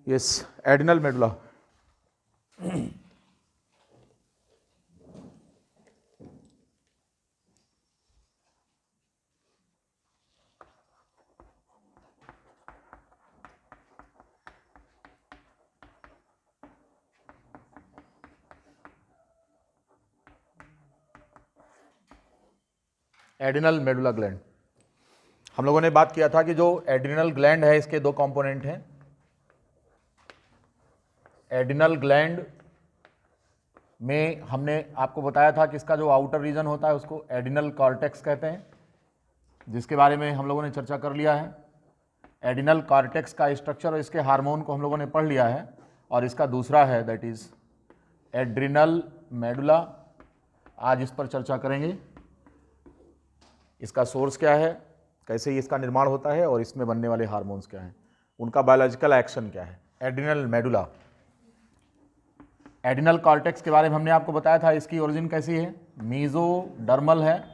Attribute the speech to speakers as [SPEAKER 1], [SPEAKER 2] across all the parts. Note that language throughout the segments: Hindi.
[SPEAKER 1] Yes, adrenal medulla. Adrenal medulla gland. हम लोगों ने बात किया था कि जो एड्रिनल ग्लैंड है इसके दो कंपोनेंट हैं। एडिनल ग्लैंड में हमने आपको बताया था कि इसका जो आउटर रीजन होता है उसको एडिनल कॉर्टेक्स कहते हैं, जिसके बारे में हम लोगों ने चर्चा कर लिया है। एडिनल कॉर्टेक्स का स्ट्रक्चर और इसके हार्मोन को हम लोगों ने पढ़ लिया है। और इसका दूसरा है दैट इज एड्रिनल मेडुला। आज इस पर चर्चा करेंगे। इसका सोर्स क्या है, कैसे इसका निर्माण होता है और इसमें बनने वाले हार्मोन्स क्या हैं, उनका बायोलॉजिकल एक्शन क्या है। Adrenal medulla. एडिनल कॉर्टेक्स के बारे में हमने आपको बताया था, इसकी ओरिजिन कैसी है, मीजोडर्मल है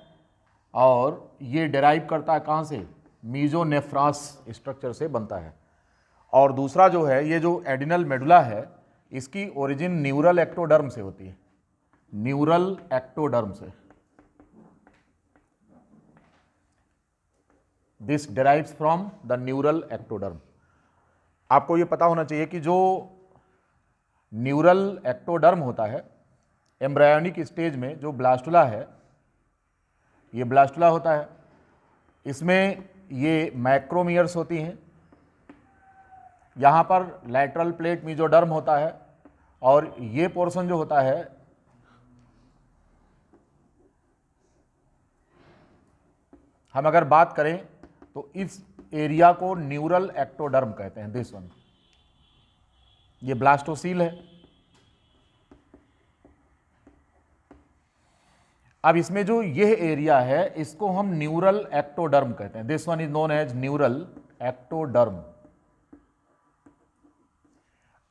[SPEAKER 1] और ये डेराइव करता है कहाँ से, मीजोनेफ्रॉस स्ट्रक्चर से बनता है। और दूसरा जो है ये जो एडिनल मेडुला है इसकी ओरिजिन न्यूरल एक्टोडर्म से होती है, न्यूरल एक्टोडर्म से। This डेराइव्स from the neural ectoderm. आपको ये पता होना चाहिए कि जो न्यूरल एक्टोडर्म होता है एम्ब्रायोनिक स्टेज में, जो ब्लास्टुला है, ये ब्लास्टुला होता है, इसमें ये मैक्रोमियर्स होती हैं। यहाँ पर लैटरल प्लेट मीजोडर्म होता है और ये पोर्शन जो होता है हम अगर बात करें तो इस एरिया को न्यूरल एक्टोडर्म कहते हैं, दिस वन। ये ब्लास्टोसील है। अब इसमें जो यह एरिया है इसको हम न्यूरल एक्टोडर्म कहते हैं, this one is known as neural ectoderm.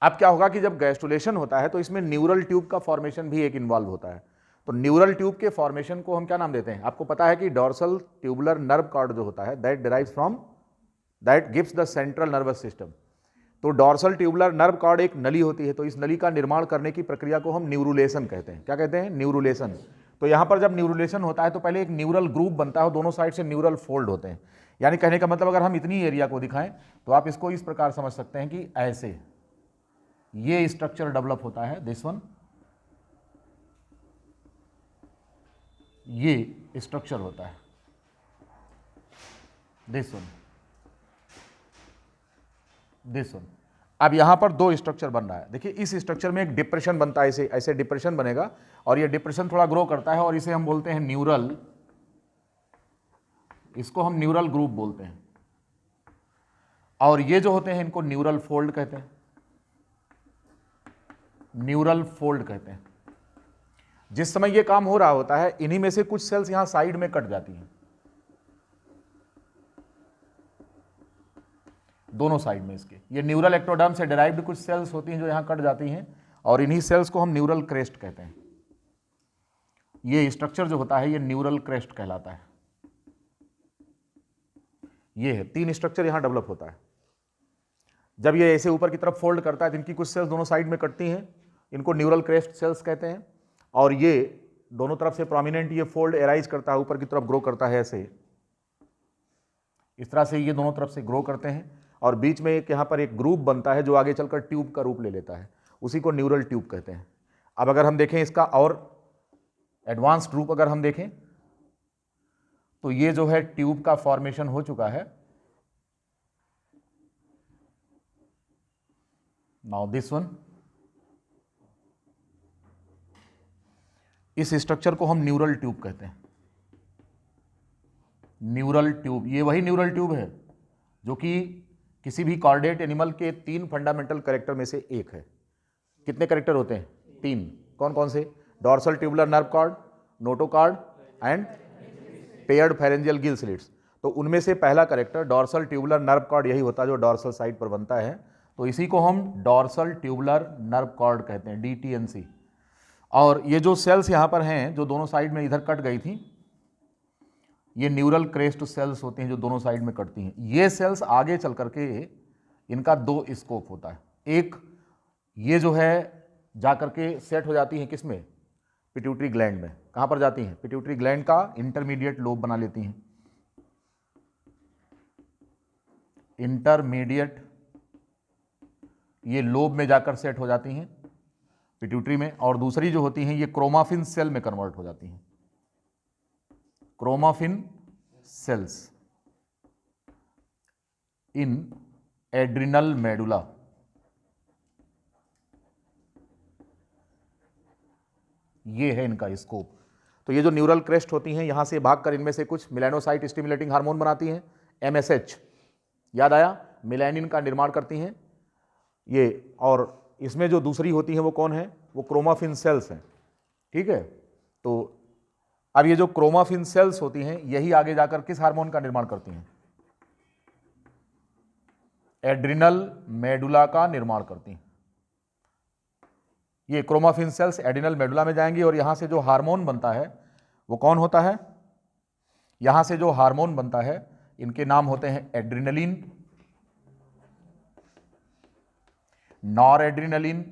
[SPEAKER 1] अब क्या होगा कि जब गैस्ट्रुलेशन होता है तो इसमें न्यूरल ट्यूब का फॉर्मेशन भी एक इन्वॉल्व होता है। तो न्यूरल ट्यूब के फॉर्मेशन को हम क्या नाम देते हैं, आपको पता है कि डॉर्सल ट्यूबुलर नर्व कॉर्ड जो होता है that derives from, that gives the central nervous system. तो डॉर्सल ट्यूबुलर नर्व कॉर्ड एक नली होती है, तो इस नली का निर्माण करने की प्रक्रिया को हम न्यूरुलेशन कहते हैं। क्या कहते हैं, न्यूरुलेशन। तो यहाँ पर जब न्यूरुलेशन होता है तो पहले एक न्यूरल ग्रुप बनता है, दोनों साइड से न्यूरल फोल्ड होते हैं। यानी कहने का मतलब अगर हम इतनी एरिया को दिखाएं तो आप इसको इस प्रकार समझ सकते हैं कि ऐसे ये स्ट्रक्चर डेवलप होता है, दिस वन, ये स्ट्रक्चर होता है, दिस वन, दिस वन। अब यहां पर दो स्ट्रक्चर बन रहा है। देखिए इस स्ट्रक्चर में एक डिप्रेशन बनता है, ऐसे ऐसे डिप्रेशन बनेगा और ये डिप्रेशन थोड़ा ग्रो करता है और इसे हम बोलते हैं न्यूरल, इसको हम न्यूरल ग्रुप बोलते हैं। और ये जो होते हैं इनको न्यूरल फोल्ड कहते हैं, न्यूरल फोल्ड कहते हैं। जिस समय ये काम हो रहा होता है इन्हीं में से कुछ सेल्स यहां साइड में कट जाती हैं, दोनों साइड में इसके। ये न्यूरल एक्टोडर्म से डिराइव्ड कुछ सेल्स होती हैं जो यहां कट जाती हैं और इन्हीं सेल्स को हम न्यूरल क्रेस्ट कहते हैं। ये स्ट्रक्चर जो होता है ये न्यूरल क्रेस्ट कहलाता है। ये है, तीन स्ट्रक्चर यहां डेवलप होता है। जब ये ऐसे ऊपर की तरफ फोल्ड करता है तो इनकी कुछ सेल्स दोनों साइड में कटती हैं, इनको न्यूरल क्रेस्ट सेल्स कहते हैं। और ये दोनों तरफ से प्रोमिनेंट ये फोल्ड एराइज करता है, ऊपर की तरफ ग्रो करता है, ऐसे इस तरह से ये दोनों तरफ से ग्रो करते हैं और बीच में एक यहाँ पर एक ग्रुप बनता है जो आगे चलकर ट्यूब का रूप ले लेता है, उसी को न्यूरल ट्यूब कहते हैं। अब अगर हम देखें इसका और एडवांस्ड रूप अगर हम देखें तो ये जो है ट्यूब का फॉर्मेशन हो चुका है। नाउ दिस वन, इस स्ट्रक्चर को हम न्यूरल ट्यूब कहते हैं, न्यूरल ट्यूब। ये वही न्यूरल ट्यूब है जो कि किसी भी कॉर्डेट एनिमल के तीन फंडामेंटल कैरेक्टर में से एक है। कितने कैरेक्टर होते हैं, तीन। कौन कौन से, dorsal tubular nerve cord, notochord and paired pharyngeal gill slits. तो उनमें से पहला character dorsal tubular nerve cord यही होता है जो डॉर्सल साइड पर बनता है, तो इसी को हम डॉर्सल ट्यूबुलर नर्व कॉर्ड कहते हैं, DTNC। और ये जो सेल्स यहाँ पर हैं जो दोनों साइड में इधर कट गई थी, ये न्यूरल क्रेस्ट सेल्स होती हैं जो दोनों साइड में कटती हैं। ये सेल्स आगे चल करके इनका दो स्कोप होता है, एक ये जो है जाकर के सेट हो जाती हैं किस में, पिट्यूटरी ग्लैंड में। कहां पर जाती हैं, पिट्यूटरी ग्लैंड का इंटरमीडिएट लोब बना लेती हैं, इंटरमीडिएट ये लोब में जाकर सेट हो जाती हैं पिट्यूटरी में। और दूसरी जो होती हैं ये क्रोमाफिन सेल में कन्वर्ट हो जाती हैं, क्रोमाफिन सेल्स इन एड्रिनल मेडुला। ये है इनका स्कोप। तो ये जो न्यूरल क्रेस्ट होती हैं यहां से भागकर इनमें से कुछ मिलेनोसाइट स्टिमुलेटिंग हार्मोन बनाती हैं, MSH, याद आया, मिलेनिन का निर्माण करती हैं ये। और इसमें जो दूसरी होती हैं वो कौन है, वो क्रोमाफिन सेल्स हैं, ठीक है। तो अब ये जो क्रोमाफिन सेल्स होती हैं यही आगे जाकर किस हार्मोन का निर्माण करती हैं, एड्रिनल मेडुला का निर्माण करती हैं। ये क्रोमाफिन सेल्स एड्रिनल मेडुला में जाएंगी और यहां से जो हार्मोन बनता है वो कौन होता है, यहां से जो हार्मोन बनता है इनके नाम होते हैं एड्रिनलिन, नॉर एड्रिनलिन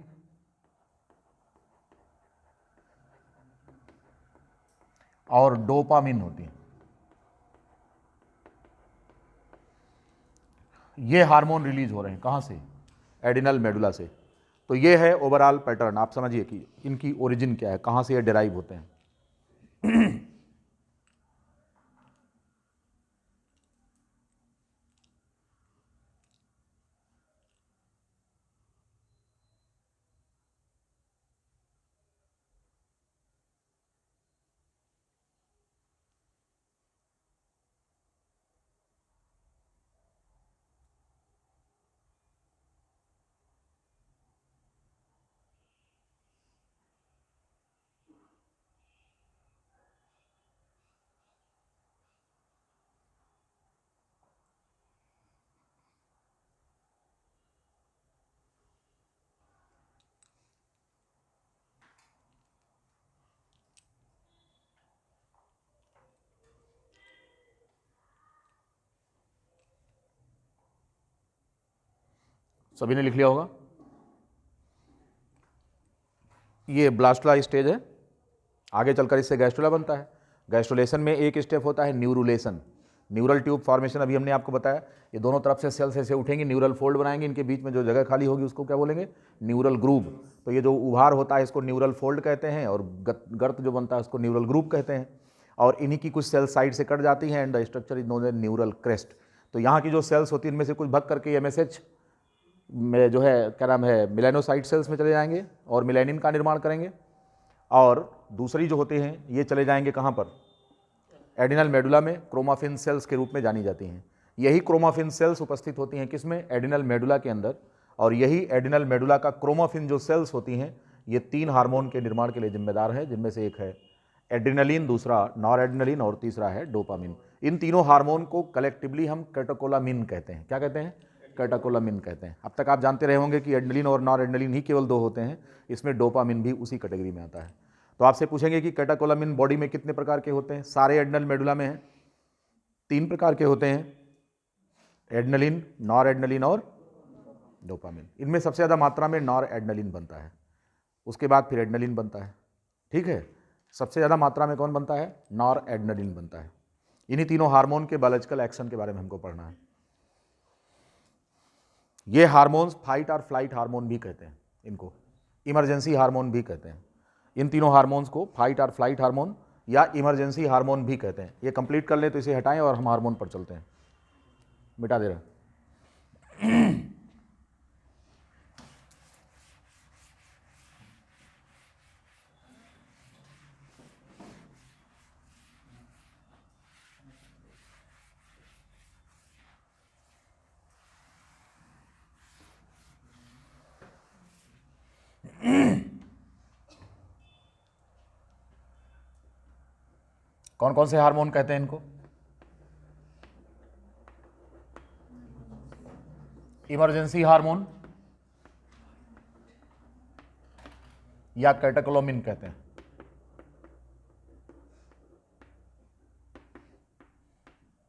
[SPEAKER 1] और डोपामिन होती है। ये हार्मोन रिलीज हो रहे हैं कहां से, एड्रिनल मेडुला से। तो ये है ओवरऑल पैटर्न, आप समझिए कि इनकी ओरिजिन क्या है, कहां से ये डिराइव होते हैं। सभी ने लिख लिया होगा। ये ब्लास्टुला स्टेज है, आगे चलकर इससे गैस्ट्रुला बनता है। गैस्ट्रुलेशन में एक स्टेप होता है न्यूरुलेशन, न्यूरल ट्यूब फॉर्मेशन। अभी हमने आपको बताया ये दोनों तरफ से सेल्स ऐसे उठेंगी, न्यूरल फोल्ड बनाएंगे, इनके बीच में जो जगह खाली होगी उसको क्या बोलेंगे, न्यूरल ग्रूव। तो ये जो उभार होता है इसको न्यूरल फोल्ड कहते हैं और गर्त जो बनता है उसको न्यूरल ग्रूव कहते हैं। और इन्हीं की कुछ सेल्स साइड से कट जाती हैं and the structure is known as neural crest. तो यहाँ की जो सेल्स होती है इनमें से कुछ भग करके MSH में जो है क्या नाम है मिलेनोसाइट सेल्स में चले जाएंगे और मिलेनिन का निर्माण करेंगे। और दूसरी जो होते हैं ये चले जाएंगे कहाँ पर, एड्रिनल मेडुला में, क्रोमाफिन सेल्स के रूप में जानी जाती हैं। यही क्रोमाफिन सेल्स उपस्थित होती हैं किसमें, एड्रिनल मेडुला के अंदर। और यही एड्रिनल मेडुला का क्रोमाफिन जो सेल्स होती हैं ये 3 हार्मोन के निर्माण के लिए जिम्मेदार है, जिनमें से एक है एड्रिनलिन, दूसरा नॉर एड्रिनलिन और तीसरा है डोपामिन। इन तीनों हार्मोन को कलेक्टिवली हम कैटेकोलामिन कहते हैं। क्या कहते हैं, कैटेकोलामिन कहते हैं। अब तक आप जानते रहे होंगे कि एड्रिनलिन और नॉर एड्रिनलिन ही केवल 2 होते हैं, इसमें डोपामिन भी उसी कैटेगरी में आता है। तो आपसे पूछेंगे कि कैटेकोलामिन बॉडी में कितने प्रकार के होते हैं, सारे एड्रिनल मेडुला में हैं, 3 प्रकार के होते हैं, एड्रिनलिन, नॉर एड्रिनलिन और डोपामिन। इनमें सबसे ज़्यादा मात्रा में नॉर एड्रिनलिन बनता है, उसके बाद फिर एड्रिनलिन बनता है, ठीक है। सबसे ज़्यादा मात्रा में कौन बनता है, नॉर एड्रिनलिन बनता है। इन्हीं तीनों हार्मोन के बायोलॉजिकल एक्शन के बारे में हमको पढ़ना है। ये हार्मोन्स फाइट और फ्लाइट हार्मोन भी कहते हैं, इनको इमरजेंसी हार्मोन भी कहते हैं। इन तीनों हार्मोन्स को फाइट और फ्लाइट हार्मोन या इमरजेंसी हार्मोन भी कहते हैं। ये कंप्लीट कर लें तो इसे हटाएं और हम हार्मोन पर चलते हैं। मिटा दे रहा कौन कौन से हार्मोन कहते हैं इनको, इमरजेंसी हार्मोन या कैटेकोलामिन कहते हैं,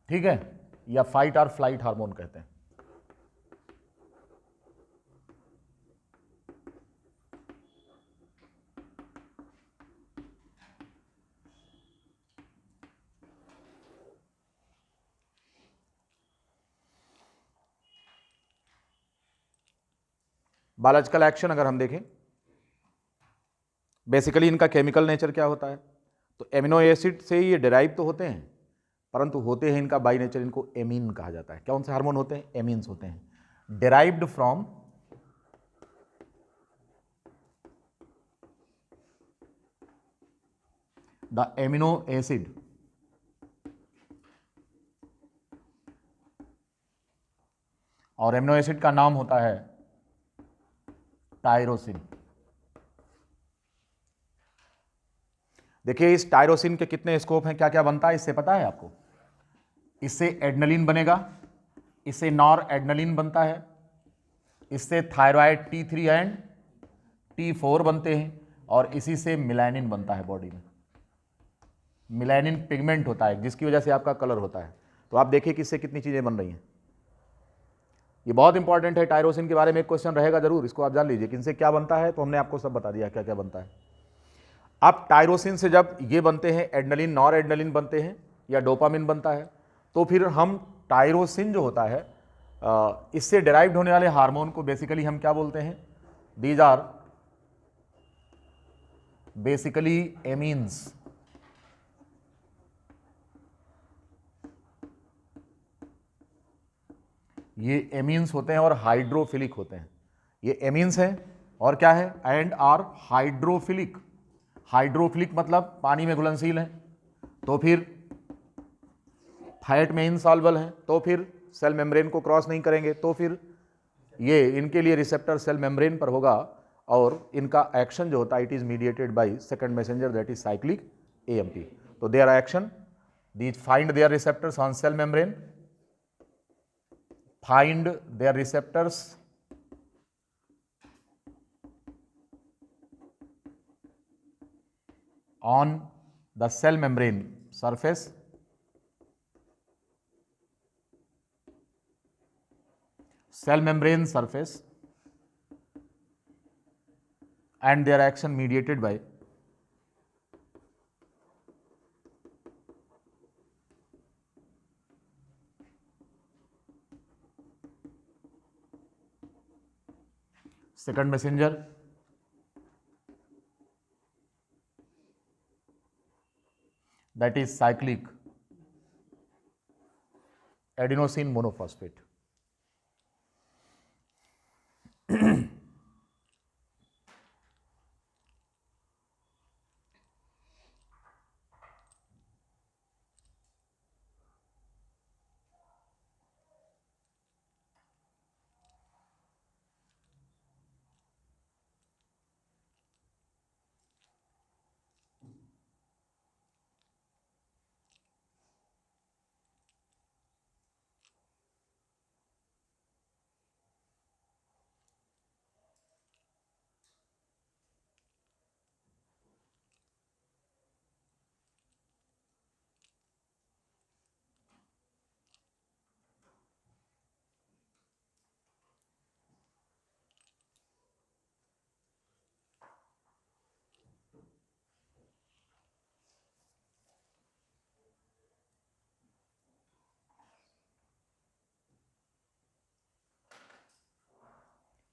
[SPEAKER 1] ठीक है, या फाइट और फ्लाइट हार्मोन कहते हैं। बायोलॉजिकल एक्शन अगर हम देखें, बेसिकली इनका केमिकल नेचर क्या होता है, तो एमिनो एसिड से ये डिराइव तो होते हैं, परंतु होते हैं इनका बाई नेचर, इनको एमीन कहा जाता है। कौन से हार्मोन होते हैं? एमीन्स होते हैं, derived from the amino acid और एमिनो एसिड का नाम होता है टायरोसिन। देखिए इस टायरोसिन के कितने स्कोप हैं, क्या क्या बनता है इससे पता है आपको? इससे एड्रेनलिन बनेगा, इससे नॉर एड्रेनलिन बनता है, इससे थायराइड T3 एंड T4 बनते हैं, और इसी से मिलानिन बनता है बॉडी में। मिलानिन पिगमेंट होता है जिसकी वजह से आपका कलर होता है। तो आप देखिए कि इससे कितनी चीजें बन रही हैं। ये बहुत इंपॉर्टेंट है, टायरोसिन के बारे में एक क्वेश्चन रहेगा जरूर, इसको आप जान लीजिए कि इनसे क्या बनता है। तो हमने आपको सब बता दिया क्या क्या बनता है। अब टायरोसिन से जब ये बनते हैं, एड्रेनलिन नॉर एड्रेनलिन बनते हैं या डोपामिन बनता है, तो फिर हम टायरोसिन जो होता है इससे डिराइव्ड होने वाले हार्मोन को बेसिकली हम क्या बोलते हैं? These are basically amines. ये एमीन्स होते हैं और हाइड्रोफिलिक होते हैं। ये एमीन्स हैं और क्या है? And are hydrophilic. हाइड्रोफिलिक मतलब पानी में घुलनशील हैं, तो फिर फैट में इनसॉल्युबल हैं, तो फिर सेल मेम्ब्रेन को क्रॉस नहीं करेंगे, तो फिर ये इनके लिए रिसेप्टर सेल मेम्ब्रेन पर होगा, और इनका एक्शन जो होता है it is mediated by second messenger that is cyclic AMP। तो their action, these find their receptors on cell membrane, find their receptors on the cell membrane surface, cell membrane surface, and their action mediated by second messenger that is cyclic adenosine monophosphate।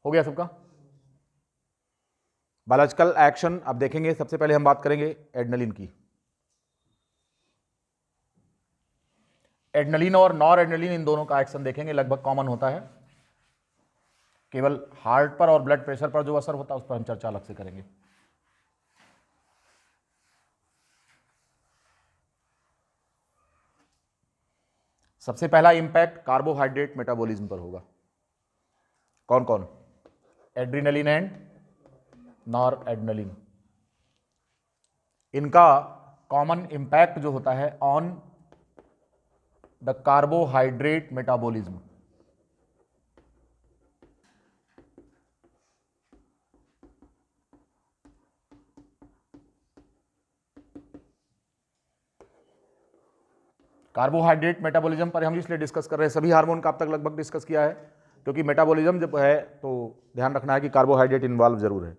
[SPEAKER 1] हो गया सबका? बायोलॉजिकल एक्शन अब देखेंगे। सबसे पहले हम बात करेंगे एड्रेनलिन की। एड्रेनलिन और नॉर एड्रेनलिन इन दोनों का एक्शन देखेंगे, लगभग कॉमन होता है। केवल हार्ट पर और ब्लड प्रेशर पर जो असर होता है उस पर हम चर्चा अलग से करेंगे। सबसे पहला इंपैक्ट कार्बोहाइड्रेट मेटाबॉलिज्म पर होगा। कौन कौन? Adrenaline and nor adrenaline. इनका कॉमन इंपैक्ट जो होता है on the carbohydrate metabolism. Carbohydrate metabolism पर हम इसलिए डिस्कस कर रहे हैं, सभी हार्मोन का अब तक लगभग डिस्कस किया है, क्योंकि मेटाबॉलिज्म जब है तो ध्यान रखना है कि कार्बोहाइड्रेट इन्वॉल्व जरूर है।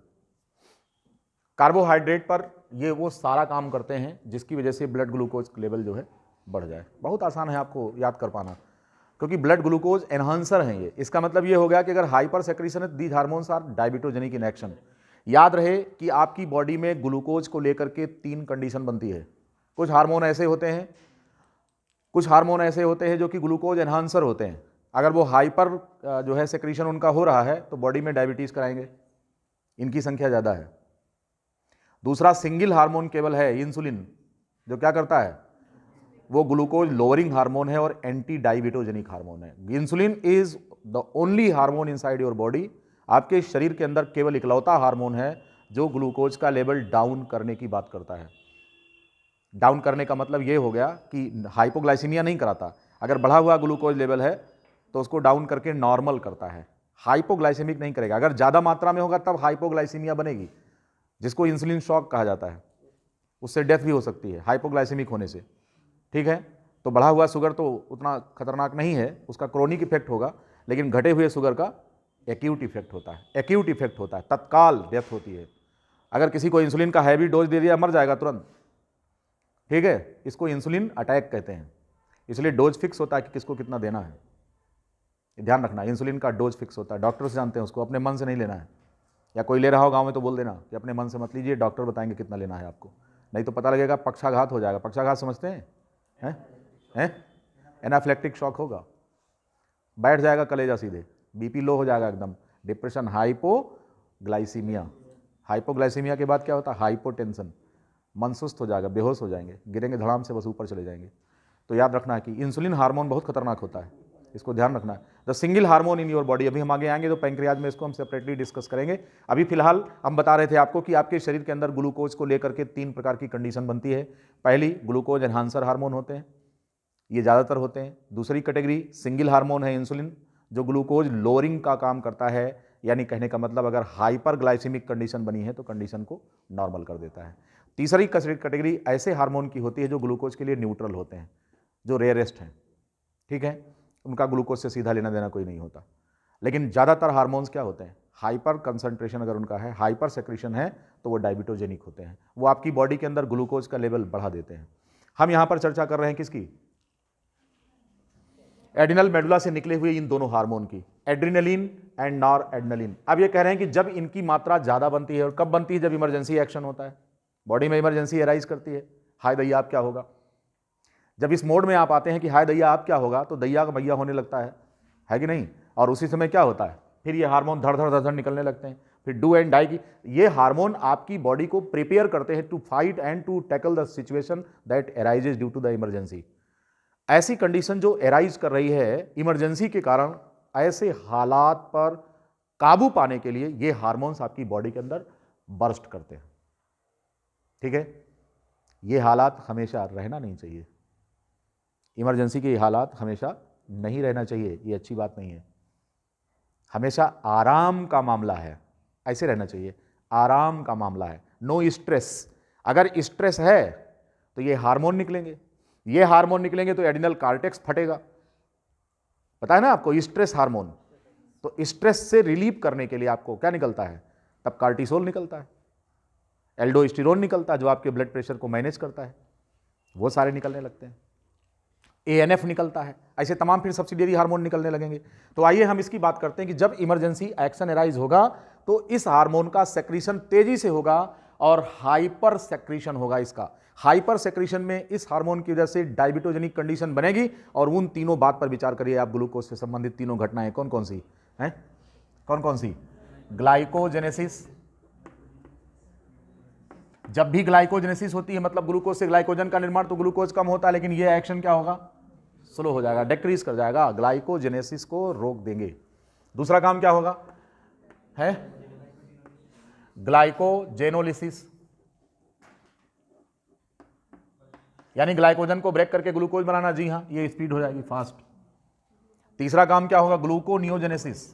[SPEAKER 1] कार्बोहाइड्रेट पर ये वो सारा काम करते हैं जिसकी वजह से ब्लड ग्लूकोज लेवल जो है बढ़ जाए। बहुत आसान है आपको याद कर पाना। क्योंकि ब्लड ग्लूकोज एनहांसर हैं ये। इसका मतलब ये हो गया कि अगर हाइपर सेक्रीशन है, these hormones are diabetogenic in action. याद रहे कि आपकी बॉडी में ग्लूकोज को लेकर के 3 कंडीशन बनती है। कुछ हार्मोन ऐसे होते हैं जो कि ग्लूकोज एनहांसर होते हैं। अगर वो हाइपर जो है सेक्रीशन उनका हो रहा है तो बॉडी में डायबिटीज कराएंगे, इनकी संख्या ज़्यादा है। दूसरा सिंगल हार्मोन केवल है इंसुलिन, जो क्या करता है, वो ग्लूकोज लोअरिंग हार्मोन है और एंटी डायबिटोजेनिक हार्मोन है। Insulin is the only hormone inside your body, आपके शरीर के अंदर केवल इकलौता हार्मोन है जो ग्लूकोज का लेवल डाउन करने की बात करता है। डाउन करने का मतलब ये हो गया कि हाइपोग्लाइसीमिया नहीं कराता, अगर बढ़ा हुआ ग्लूकोज लेवल है तो उसको डाउन करके नॉर्मल करता है, हाइपोग्लाइसेमिक नहीं करेगा। अगर ज़्यादा मात्रा में होगा तब हाइपोग्लाइसीमिया बनेगी, जिसको इंसुलिन शॉक कहा जाता है, उससे डेथ भी हो सकती है हाइपोग्लाइसेमिक होने से। ठीक है, तो बढ़ा हुआ शुगर तो उतना खतरनाक नहीं है, उसका क्रोनिक इफेक्ट होगा, लेकिन घटे हुए शुगर का एक्यूट इफेक्ट होता है। एक्यूट इफेक्ट होता है, तत्काल डेथ होती है। अगर किसी को इंसुलिन का हैवी डोज दे दिया, मर जाएगा तुरंत। ठीक है, इसको इंसुलिन अटैक कहते हैं, इसलिए डोज फिक्स होता है कि किसको कितना देना है। ध्यान रखना, इंसुलिन का डोज फिक्स होता है, डॉक्टर्स जानते हैं उसको, अपने मन से नहीं लेना है। या कोई ले रहा हो गांव में तो बोल देना कि अपने मन से मत लीजिए, डॉक्टर बताएंगे कितना लेना है आपको, नहीं तो पता लगेगा पक्षाघात हो जाएगा। पक्षाघात समझते हैं? एनाफ्लेक्टिक शॉक होगा, बैठ जाएगा कलेजा सीधे, बीपी लो हो जाएगा एकदम, डिप्रेशन, हाइपोग्लाइसीमिया। हाइपोग्लाइसीमिया के बाद क्या होता है, हाइपोटेंशन, मन सुस्त हो जाएगा, बेहोश हो जाएंगे, गिरेंगे धड़ाम से बस ऊपर चले जाएंगे। तो याद रखना है कि इंसुलिन हार्मोन बहुत खतरनाक होता है, इसको ध्यान रखना है। The single hormone in your body, अभी हम आगे आएंगे तो पैंक्रियाज में इसको हम सेपरेटली डिस्कस करेंगे। अभी फिलहाल हम बता रहे थे आपको कि आपके शरीर के अंदर ग्लूकोज को लेकर के 3 प्रकार की कंडीशन बनती है। पहली, ग्लूकोज एनहांसर हार्मोन होते हैं, ये ज़्यादातर होते हैं। दूसरी कैटेगरी सिंगल हार्मोन है इंसुलिन, जो ग्लूकोज लोअरिंग का काम करता है, यानी कहने का मतलब अगर हाइपर ग्लाइसेमिक कंडीशन बनी है तो कंडीशन को नॉर्मल कर देता है। तीसरी कैटेगरी ऐसे हार्मोन की होती है जो ग्लूकोज के लिए न्यूट्रल होते हैं, जो रेयरेस्ट हैं। ठीक है, उनका ग्लूकोज से सीधा लेना देना कोई नहीं होता। लेकिन ज़्यादातर हार्मोन्स क्या होते हैं, हाइपर कंसंट्रेशन अगर उनका है, हाइपर सेक्रीशन है, तो वो डायबिटोजेनिक होते हैं, वो आपकी बॉडी के अंदर ग्लूकोज का लेवल बढ़ा देते हैं। हम यहां पर चर्चा कर रहे हैं किसकी, एड्रिनल मेडुला से निकले हुए इन दोनों हार्मोन की, एड्रिनलिन एंड नॉर एड्रिनलिन। अब ये कह रहे हैं कि जब इनकी मात्रा ज़्यादा बनती है, और कब बनती है, जब इमरजेंसी एक्शन होता है, बॉडी में इमरजेंसी अराइज करती है, हाय दैया आप क्या होगा। जब इस मोड में आप आते हैं कि हाय दैया आप क्या होगा, तो दैया का मैया होने लगता है कि नहीं, और उसी समय क्या होता है, फिर ये हार्मोन धड़ धड़ धड़ धड़ निकलने लगते हैं, फिर डू एंड डाई की। ये हार्मोन आपकी बॉडी को प्रिपेयर करते हैं to fight and to tackle the situation that arises due to the emergency. ऐसी कंडीशन जो अराइज कर रही है इमरजेंसी के कारण, ऐसे हालात पर काबू पाने के लिए ये हार्मोन्स आपकी बॉडी के अंदर बर्स्ट करते हैं। ठीक है, ये हालात हमेशा रहना नहीं चाहिए, इमरजेंसी के हालात हमेशा नहीं रहना चाहिए, ये अच्छी बात नहीं है। हमेशा आराम का मामला है, ऐसे रहना चाहिए, आराम का मामला है, नो स्ट्रेस। अगर स्ट्रेस है तो ये हार्मोन निकलेंगे, ये हार्मोन निकलेंगे तो एड्रिनल कार्टेक्स फटेगा, पता है ना आपको, स्ट्रेस हार्मोन। तो स्ट्रेस से रिलीव करने के लिए आपको क्या निकलता है, तब कार्टिसोल निकलता है, एल्डोस्टेरोन निकलता है जो आपके ब्लड प्रेशर को मैनेज करता है, वो सारे निकलने लगते हैं, ANF निकलता है, ऐसे तमाम फिर सब्सिडियरी हार्मोन निकलने लगेंगे। तो आइए हम इसकी बात करते हैं कि जब इमरजेंसी एक्शन अराइज होगा तो इस हार्मोन का सेक्रीशन तेजी से होगा और हाइपर सेक्रीशन होगा। इसका हाइपर सेक्रीशन में इस हार्मोन की वजह से डायबिटोजेनिक कंडीशन बनेगी। और उन तीनों बात पर विचार करिए आप, ग्लूकोज से संबंधित तीनों घटनाएं कौन कौन सी हैं, कौन कौन सी, ग्लाइकोजेनेसिस। जब भी ग्लाइकोजेनेसिस होती है मतलब ग्लूकोज से ग्लाइकोजन का निर्माण, तो ग्लूकोज कम होता है, लेकिन ये एक्शन क्या होगा, स्लो हो जाएगा, डिक्रीज कर जाएगा, ग्लाइकोजेनेसिस को रोक देंगे। दूसरा काम क्या होगा, है ग्लाइकोजेनोलिसिस, यानी ग्लाइकोजन को ब्रेक करके ग्लूकोज बनाना। जी हां, ये स्पीड हो जाएगी, फास्ट। तीसरा काम क्या होगा, ग्लूकोनियोजेनेसिस,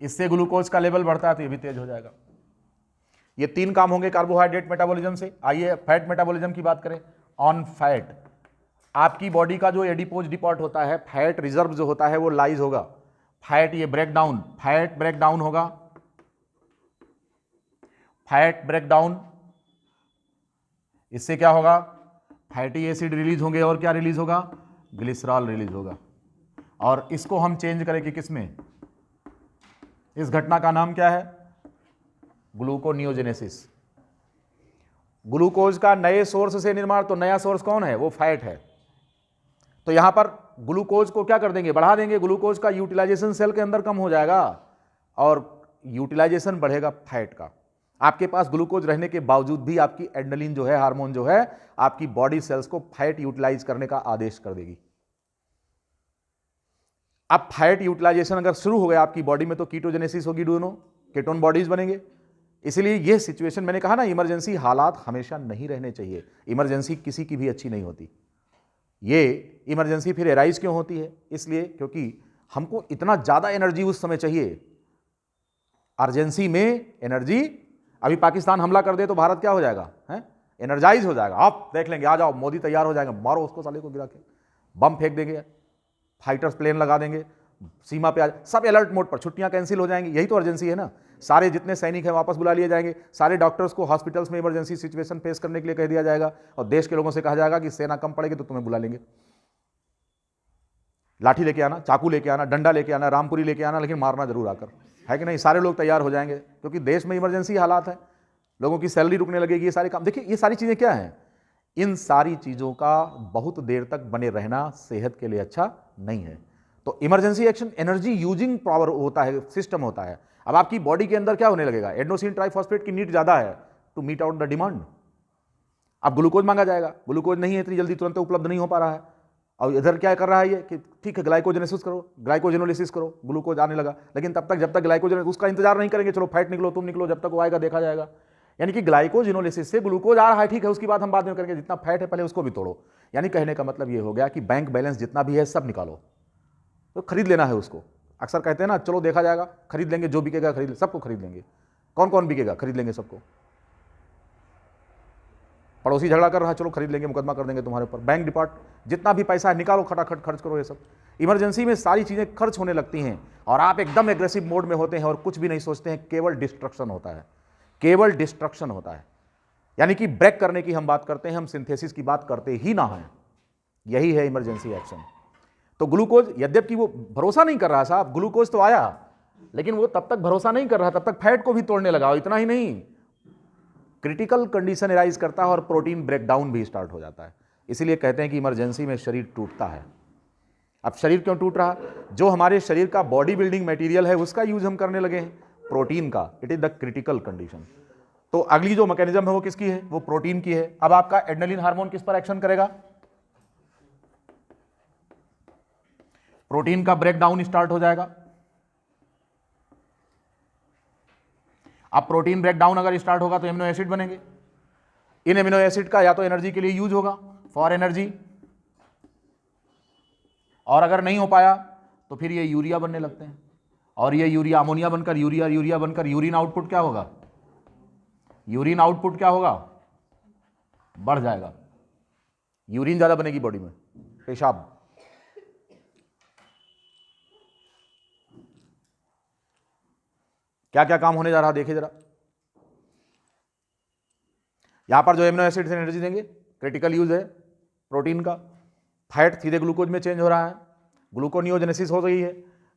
[SPEAKER 1] इससे ग्लूकोज का लेवल बढ़ता है तो ये भी तेज हो जाएगा। ये 3 काम होंगे कार्बोहाइड्रेट मेटाबॉलिज्म से। आइए फैट मेटाबॉलिज्म की बात करें। ऑन फैट, आपकी बॉडी का जो एडिपोज डिपॉट होता है, फैट रिजर्व जो होता है वो लाइज होगा, फैट ये ब्रेकडाउन, फैट ब्रेकडाउन होगा, फैट ब्रेकडाउन, इससे क्या होगा, फैटी एसिड रिलीज होंगे और क्या रिलीज होगा, ग्लिसरॉल रिलीज होगा। और इसको हम चेंज करेंगे किस में, इस घटना का नाम क्या है, ग्लूकोनियोजेनेसिस। ग्लूकोज का नए सोर्स से निर्माण, तो नया सोर्स कौन है, वो फैट है। तो यहां पर ग्लूकोज को क्या कर देंगे, बढ़ा देंगे। ग्लूकोज का यूटिलाइजेशन सेल के अंदर कम हो जाएगा और यूटिलाइजेशन बढ़ेगा फैट का। आपके पास ग्लूकोज रहने के बावजूद भी आपकी एड्रेनलिन जो है, हार्मोन जो है, आपकी बॉडी सेल्स को फैट यूटिलाइज करने का आदेश कर देगी। अब फैट यूटिलाइजेशन अगर शुरू हो गया आपकी बॉडी में तो कीटोजेनेसिस होगी, डू नो, केटोन बॉडीज बनेंगे। इसलिए यह सिचुएशन, मैंने कहा ना, इमरजेंसी हालात हमेशा नहीं रहने चाहिए। इमरजेंसी किसी की भी अच्छी नहीं होती। ये इमरजेंसी फिर एराइज क्यों होती है, इसलिए क्योंकि हमको इतना ज्यादा एनर्जी उस समय चाहिए। अर्जेंसी में एनर्जी, अभी पाकिस्तान हमला कर दे तो भारत क्या हो जाएगा, है एनर्जाइज हो जाएगा। आप देख लेंगे, आ जाओ मोदी तैयार हो जाएगा, मारो उसको साले को गिरा के, बम फेंक देंगे, फाइटर्स प्लेन लगा देंगे, सीमा पे आ, सब अलर्ट मोड पर, छुट्टियां कैंसिल हो जाएंगी। यही तो अर्जेंसी है ना। सारे जितने सैनिक हैं वापस बुला लिए जाएंगे, सारे डॉक्टर्स को हॉस्पिटल्स में इमरजेंसी सिचुएशन फेस करने के लिए कह दिया जाएगा और देश के लोगों से कहा जाएगा कि सेना कम पड़ेगी तो तुम्हें बुला लेंगे। लाठी लेके आना, चाकू लेके आना, डंडा लेके आना, रामपुरी लेके आना, लेकिन मारना जरूर आकर, है कि नहीं। सारे लोग तैयार हो जाएंगे क्योंकि देश में इमरजेंसी हालात है, लोगों की सैलरी रुकने लगेगी, ये सारे काम। देखिए ये सारी चीजें क्या हैं, इन सारी चीजों का बहुत देर तक बने रहना सेहत के लिए अच्छा नहीं है। तो emergency action energy using power होता है, सिस्टम होता है। अब आपकी बॉडी के अंदर क्या होने लगेगा, एडेनोसिन ट्राइफॉस्फेट की नीड ज्यादा है to meet out the demand. अब ग्लूकोज मांगा जाएगा, ग्लूकोज नहीं है इतनी जल्दी, तुरंत उपलब्ध नहीं हो पा रहा है। और इधर क्या कर रहा है ये कि ठीक है ग्लाइकोजेनेसिस करो, ग्लाइकोजेनोलिसिस करो, ग्लूकोज आने लगा। लेकिन तब तक जब तक ग्लाइकोजन, उसका इंतजार नहीं करेंगे, चलो फैट निकलो, तुम निकलो, जब तक वो आएगा देखा जाएगा। यानी कि ग्लाइकोजिनोलिसिस से ग्लूकोज आ रहा है, ठीक है, उसकी बात हम बाद में करेंगे, जितना फैट है पहले उसको भी तोड़ो। यानी कहने का मतलब ये हो गया कि बैंक बैलेंस जितना भी है सब निकालो, तो खरीद लेना है उसको। अक्सर कहते हैं ना, चलो देखा जाएगा, खरीद लेंगे, जो बिकेगा खरीद, सबको खरीद लेंगे। कौन कौन बिकेगा, खरीद लेंगे सबको। पड़ोसी झगड़ा कर रहा है, चलो खरीद लेंगे, मुकदमा कर देंगे तुम्हारे ऊपर। बैंक डिपार्ट, जितना भी पैसा है निकालो, खटाखट खर्च करो। ये सब इमरजेंसी में सारी चीजें खर्च होने लगती हैं और आप एकदम एग्रेसिव मोड में होते हैं और कुछ भी नहीं सोचते हैं, केवल डिस्ट्रक्शन होता है, केवल डिस्ट्रक्शन होता है। यानी कि ब्रेक करने की हम बात करते हैं, हम सिंथेसिस की बात करते ही ना है। यही है इमरजेंसी एक्शन। तो ग्लूकोज, यद्यपि वो भरोसा नहीं कर रहा साहब, ग्लूकोज तो आया, लेकिन वो तब तक भरोसा नहीं कर रहा, तब तक फैट को भी तोड़ने लगा। इतना ही नहीं, क्रिटिकल कंडीशन एराइज करता है और प्रोटीन ब्रेकडाउन भी स्टार्ट हो जाता है। इसीलिए कहते हैं कि इमरजेंसी में शरीर टूटता है। अब शरीर क्यों टूट रहा, जो हमारे शरीर का बॉडी बिल्डिंग मटेरियल है उसका यूज हम करने लगे हैं, प्रोटीन का। It is the critical condition. तो अगली जो मैकेनिज्म है वो किसकी है, वो प्रोटीन की है। अब आपका एड्रेनलिन हार्मोन किस पर एक्शन करेगा, प्रोटीन का ब्रेकडाउन स्टार्ट हो जाएगा। अब प्रोटीन ब्रेकडाउन अगर स्टार्ट होगा तो एमिनो एसिड बनेंगे। इन एमिनो एसिड का या तो एनर्जी के लिए यूज होगा, फॉर एनर्जी, और अगर नहीं हो पाया तो फिर ये यूरिया बनने लगते हैं और ये यूरिया अमोनिया बनकर यूरिया, यूरिया बनकर यूरिन आउटपुट क्या होगा, यूरिन आउटपुट क्या होगा, बढ़ जाएगा। यूरिन ज्यादा बनेगी बॉडी में, पेशाब। क्या क्या काम होने जा रहा देखिए जरा। यहां पर जो एमिनो एसिड से एनर्जी देंगे, क्रिटिकल यूज है प्रोटीन का। फैट सीधे ग्लूकोज में चेंज हो रहा है, ग्लूकोनियोजेनेसिस हो रही है,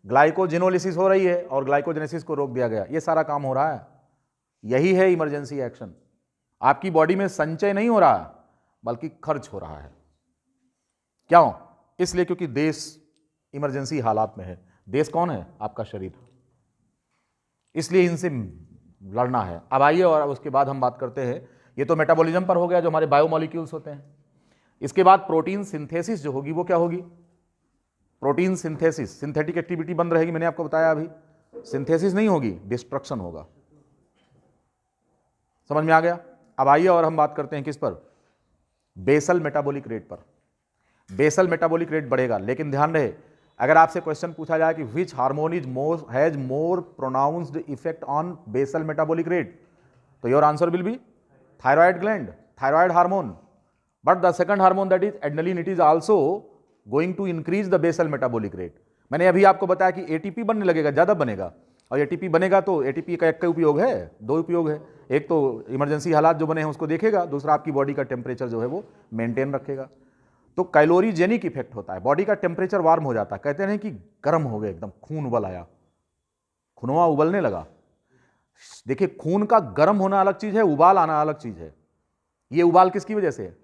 [SPEAKER 1] ग्लाइकोजिनोलिसिस हो रही है और ग्लाइकोजेनेसिस को रोक दिया गया। ये सारा काम हो रहा है। यही है इमरजेंसी एक्शन। आपकी बॉडी में संचय नहीं हो रहा बल्कि खर्च हो रहा है। क्यों, इसलिए क्योंकि देश इमरजेंसी हालात में है। देश कौन है, आपका शरीर। इसलिए इनसे लड़ना है। अब आइए और उसके बाद हम बात करते हैं, ये तो मेटाबॉलिज्म पर हो गया, जो हमारे बायोमोलिक्यूल्स होते हैं। इसके बाद प्रोटीन सिंथेसिस जो होगी वो क्या होगी, प्रोटीन सिंथेसिस, सिंथेटिक एक्टिविटी बंद रहेगी। मैंने आपको बताया अभी, सिंथेसिस नहीं होगी, डिस्ट्रक्शन होगा। समझ में आ गया। अब आइए और हम बात करते हैं किस पर, बेसल मेटाबॉलिक रेट पर। बेसल मेटाबॉलिक रेट बढ़ेगा, लेकिन ध्यान रहे, अगर आपसे क्वेश्चन पूछा जाए कि which hormone is has more pronounced effect on basal metabolic rate, तो your answer will be thyroid gland, thyroid hormone. But the second hormone that is adrenaline, it is also going to increase the basal metabolic rate. मैंने अभी आपको बताया कि एटीपी बनने लगेगा, ज्यादा बनेगा, और एटीपी बनेगा तो एटीपी का एक का उपयोग है, दो उपयोग है। एक तो इमरजेंसी हालात जो बने हैं उसको देखेगा, दूसरा आपकी बॉडी का टेम्परेचर जो है वो मेंटेन रखेगा। तो कैलोरीजेनिक इफेक्ट होता है, बॉडी का टेम्परेचर वार्म हो जाता है। कहते हैं कि गर्म हो गए एकदम, खून उबल आया, खूनवा उबलने लगा। देखिए, खून का गर्म होना अलग चीज है, उबाल आना अलग चीज है। ये उबाल किसकी वजह से है?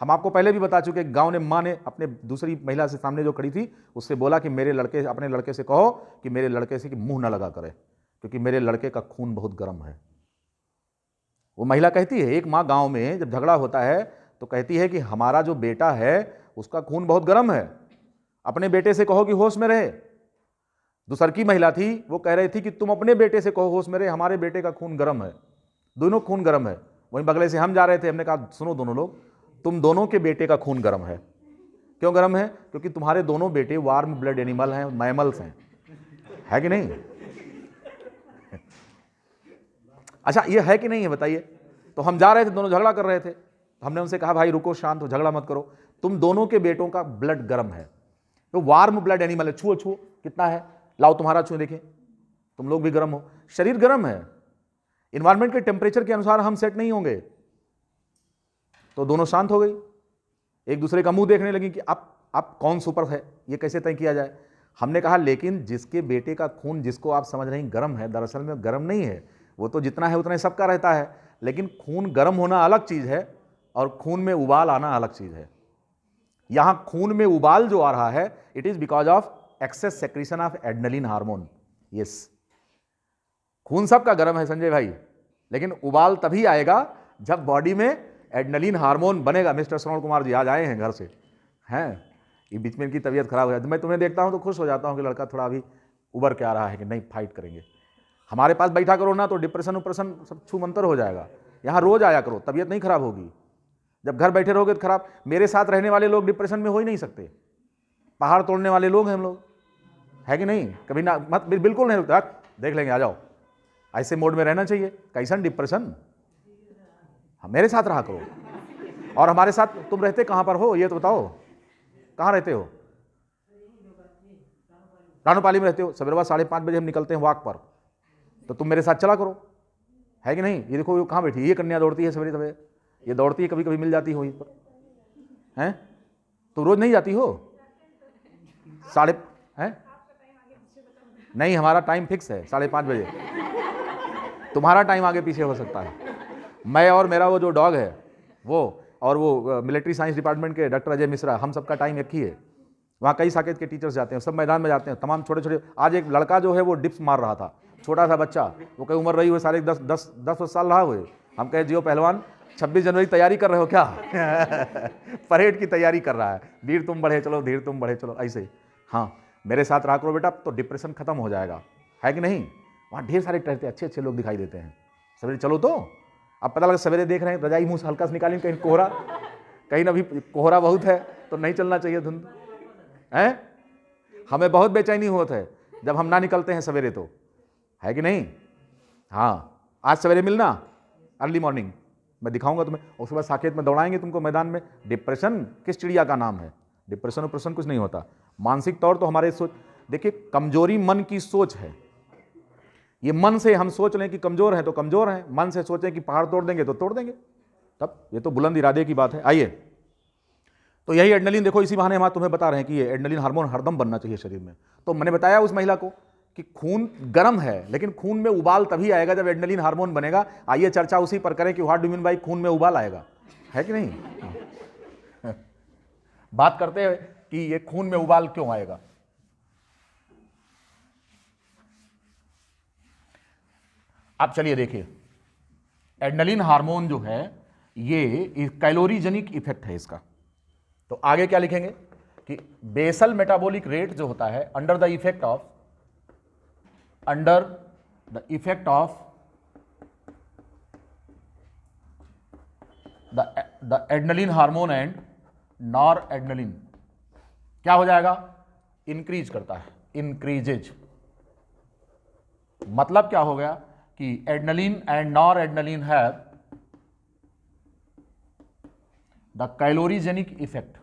[SPEAKER 1] हम आपको पहले भी बता चुके, गांव ने माँ ने अपने दूसरी महिला से सामने जो खड़ी थी उससे बोला कि मेरे लड़के, अपने लड़के से कहो कि मेरे लड़के से कि मुंह ना लगा करे, क्योंकि मेरे लड़के का खून बहुत गर्म है। वो महिला कहती है, एक माँ गांव में जब झगड़ा होता है तो कहती है कि हमारा जो बेटा है उसका खून बहुत गर्म है, अपने बेटे से कहो कि होश में रहे। दूसर की महिला थी, वो कह रही थी कि तुम अपने बेटे से कहो होश में रहे, हमारे बेटे का खून गर्म है। दोनों खून गर्म है। वहीं बगले से हम जा रहे थे, हमने कहा सुनो दोनों लोग, तुम दोनों के बेटे का खून गर्म है। क्यों गर्म है? क्योंकि तुम्हारे दोनों बेटे वार्म ब्लड एनिमल हैं, मैमल्स हैं, है कि नहीं? अच्छा, ये है कि नहीं है बताइए? तो हम जा रहे थे, दोनों झगड़ा कर रहे थे, हमने उनसे कहा भाई रुको, शांत हो, झगड़ा मत करो, तुम दोनों के बेटों का ब्लड गर्म है, तो वार्म ब्लड एनिमल है, छुओ छुओ, कितना है, लाओ तुम्हारा छुओ, देखें तुम लोग भी गर्म हो, शरीर गर्म है। इन्वायरमेंट के टेम्परेचर के अनुसार हम सेट नहीं होंगे। तो दोनों शांत हो गई, एक दूसरे का मुंह देखने लगी कि अब कौन सुपर है, ये कैसे तय किया जाए। हमने कहा लेकिन जिसके बेटे का खून, जिसको आप समझ रहे हैं गर्म है, दरअसल में गर्म नहीं है, वो तो जितना है उतना ही सबका रहता है। लेकिन खून गर्म होना अलग चीज है और खून में उबाल आना अलग चीज है। यहां खून में उबाल जो आ रहा है, it is because of excess secretion of adrenaline hormone. Yes, खून सबका गर्म है संजय भाई, लेकिन उबाल तभी आएगा जब बॉडी में एड्रेनलिन हार्मोन बनेगा। मिस्टर श्रवण कुमार जी आज आए हैं घर से, हैं, ये बीच में इनकी तबीयत खराब हो जाती है। मैं तुम्हें देखता हूं तो खुश हो जाता हूं कि लड़का थोड़ा अभी उबर के आ रहा है कि नहीं, फाइट करेंगे। हमारे पास बैठा करो ना तो डिप्रेशन उप्रेशन सब छू मंतर हो जाएगा। यहाँ रोज आया करो, तबीयत नहीं खराब होगी। जब घर बैठे रहोगे तो खराब। मेरे साथ रहने वाले लोग डिप्रेशन में हो ही नहीं सकते, पहाड़ तोड़ने वाले लोग हैं हम लोग, है कि नहीं? कभी ना मत, बिल्कुल नहीं रुकता, देख लेंगे, आ जाओ। ऐसे मोड में रहना चाहिए। कैसन डिप्रेशन, मेरे साथ रहा करो। और हमारे साथ तुम रहते कहां पर हो ये तो बताओ, कहां रहते हो? रानोपाली में रहते हो। सवेरे 5:30 बजे हम निकलते हैं वॉक पर, तो तुम मेरे साथ चला करो, है कि नहीं? ये देखो कहां बैठी है, ये कन्या दौड़ती है सवेरे सवेरे, ये दौड़ती है, कभी कभी मिल जाती हो वहीं पर, हैं? तो रोज नहीं जाती हो? साढ़े हैं? नहीं, हमारा टाइम फिक्स है 5:30 बजे। तुम्हारा टाइम आगे पीछे हो सकता है। मैं और मेरा वो जो डॉग है वो, और वो मिलिट्री साइंस डिपार्टमेंट के डॉक्टर अजय मिश्रा, हम सबका टाइम एक ही है। वहाँ कई साकेत के टीचर्स जाते हैं, सब मैदान में जाते हैं, तमाम छोटे छोटे। आज एक लड़का जो है वो डिप्स मार रहा था, छोटा सा बच्चा, वो कई उम्र रही हुई, सारे 10 साल रहा हुए। हम कहे जियो पहलवान, 26 जनवरी तैयारी कर रहे हो क्या? परेड की तैयारी कर रहा है। वीर तुम बढ़े चलो, धीर तुम बढ़े चलो, ऐसे। हाँ, मेरे साथ रहा करो बेटा, तो डिप्रेशन खत्म हो जाएगा, है कि नहीं? वहाँ ढेर सारे टहलते अच्छे अच्छे लोग दिखाई देते हैं। सवेरे चलो तो अब पता लगा, सवेरे देख रहे हैं, रजाई मुंह से हल्का से निकालें, कहीं कोहरा, कहीं ना भी कोहरा बहुत है तो नहीं चलना चाहिए धुंध, है? हमें बहुत बेचैनी होता है जब हम ना निकलते हैं सवेरे, तो है कि नहीं? हाँ, आज सवेरे मिलना, अर्ली मॉर्निंग, मैं दिखाऊंगा तुम्हें। और उसके बाद साकेत में दौड़ाएंगे तुमको मैदान में। डिप्रेशन किस चिड़िया का नाम है? डिप्रेशन ऑपरेशन कुछ नहीं होता। मानसिक तौर तो हमारे सोच, देखिए कमजोरी मन की सोच है। ये मन से हम सोच लें कि कमजोर हैं तो कमजोर हैं, मन से सोचें कि पहाड़ तोड़ देंगे तो तोड़ देंगे, तब ये तो बुलंद इरादे की बात है। आइए, तो यही एड्रेनलिन, देखो इसी बहाने हम तुम्हें बता रहे हैं कि ये एड्रेनलिन हार्मोन हरदम बनना चाहिए शरीर में। तो मैंने बताया उस महिला को कि खून गर्म है, लेकिन खून में उबाल तभी आएगा जब एड्रेनलिन हार्मोन बनेगा। आइए चर्चा उसी पर करें कि व्हाट डू मीन बाय खून में उबाल आएगा, है कि नहीं? बात करते हैं कि ये खून में उबाल क्यों आएगा। अब चलिए देखिए, एड्रेनलिन हार्मोन जो है ये कैलोरीजेनिक इफेक्ट है इसका। तो आगे क्या लिखेंगे कि बेसल मेटाबॉलिक रेट जो होता है under the effect of the adrenaline hormone and nor adrenaline क्या हो जाएगा? इंक्रीज करता है, इंक्रीजेज। मतलब क्या हो गया कि adrenaline and nor adrenaline have the calorigenic effect.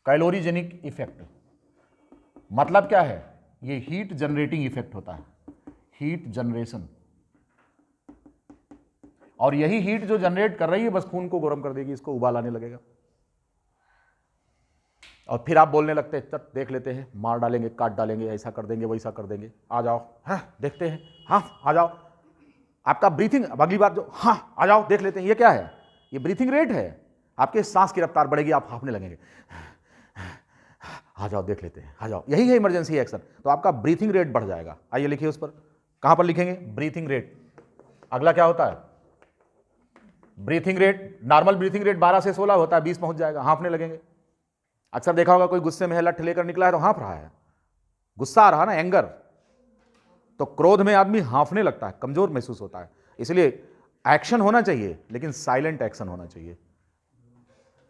[SPEAKER 1] Calorigenic effect मतलब क्या है, ये हीट जनरेटिंग इफेक्ट होता है, हीट जनरेशन। और यही हीट जो जनरेट कर रही है बस खून को गर्म कर देगी, इसको उबाल आने लगेगा। और फिर आप बोलने लगते हैं चट देख लेते हैं, मार डालेंगे, काट डालेंगे, ऐसा कर देंगे, वैसा कर देंगे, आ जाओ, हाँ देखते हैं, हाँ आ जाओ। आपका ब्रीथिंग, अब अगली बात जो हाँ आ जाओ देख लेते हैं, ये क्या है, ये ब्रीथिंग रेट है। आपके सांस की रफ्तार बढ़ेगी, आप हाँफने लगेंगे, आ जाओ देख लेते हैं, आ जाओ, यही है इमरजेंसी एक्शन। तो आपका ब्रीथिंग रेट बढ़ जाएगा। आइए लिखिए उस पर, कहां पर लिखेंगे, ब्रीथिंग रेट। अगला क्या होता है, breathing rate. Normal breathing rate 12 से 16 होता है, 20 पहुंच जाएगा, हाँफने लगेंगे। अक्सर देखा होगा कोई गुस्से में है, लठ लेकर निकला है तो हाँफ रहा है, गुस्सा आ रहा ना, एंगर। तो क्रोध में आदमी हाँफने लगता है, कमजोर महसूस होता है। इसलिए एक्शन होना चाहिए लेकिन साइलेंट एक्शन होना चाहिए,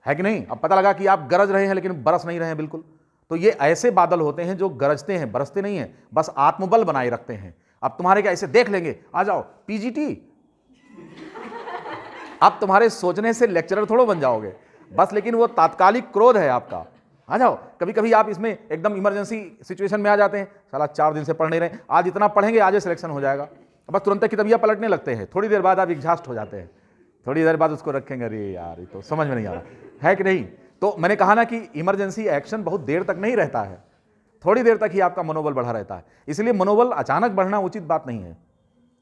[SPEAKER 1] है कि नहीं। अब पता लगा कि आप गरज रहे हैं लेकिन बरस नहीं रहे हैं बिल्कुल, तो ये ऐसे बादल होते हैं जो गरजते हैं, बरसते नहीं हैं, बस आत्मबल बनाए रखते हैं। अब तुम्हारे क्या ऐसे देख लेंगे, आ जाओ पीजीटी, अब तुम्हारे सोचने से लेक्चरर थोड़ो बन जाओगे बस, लेकिन वो तात्कालिक क्रोध है आपका, आ जाओ। कभी कभी आप इसमें एकदम इमरजेंसी सिचुएशन में आ जाते हैं, साला 4 दिन से पढ़ नहीं रहे, आज इतना पढ़ेंगे आज सिलेक्शन हो जाएगा, बस तुरंत किताबियाँ पलटने लगते हैं, थोड़ी देर बाद आप एग्जॉस्ट हो जाते हैं, थोड़ी देर बाद उसको रखेंगे, अरे यार ये तो समझ में नहीं आ रहा है कि नहीं। तो मैंने कहा ना कि इमरजेंसी एक्शन बहुत देर तक नहीं रहता है, थोड़ी देर तक ही आपका मनोबल बढ़ा रहता है। इसलिए मनोबल अचानक बढ़ना उचित बात नहीं है,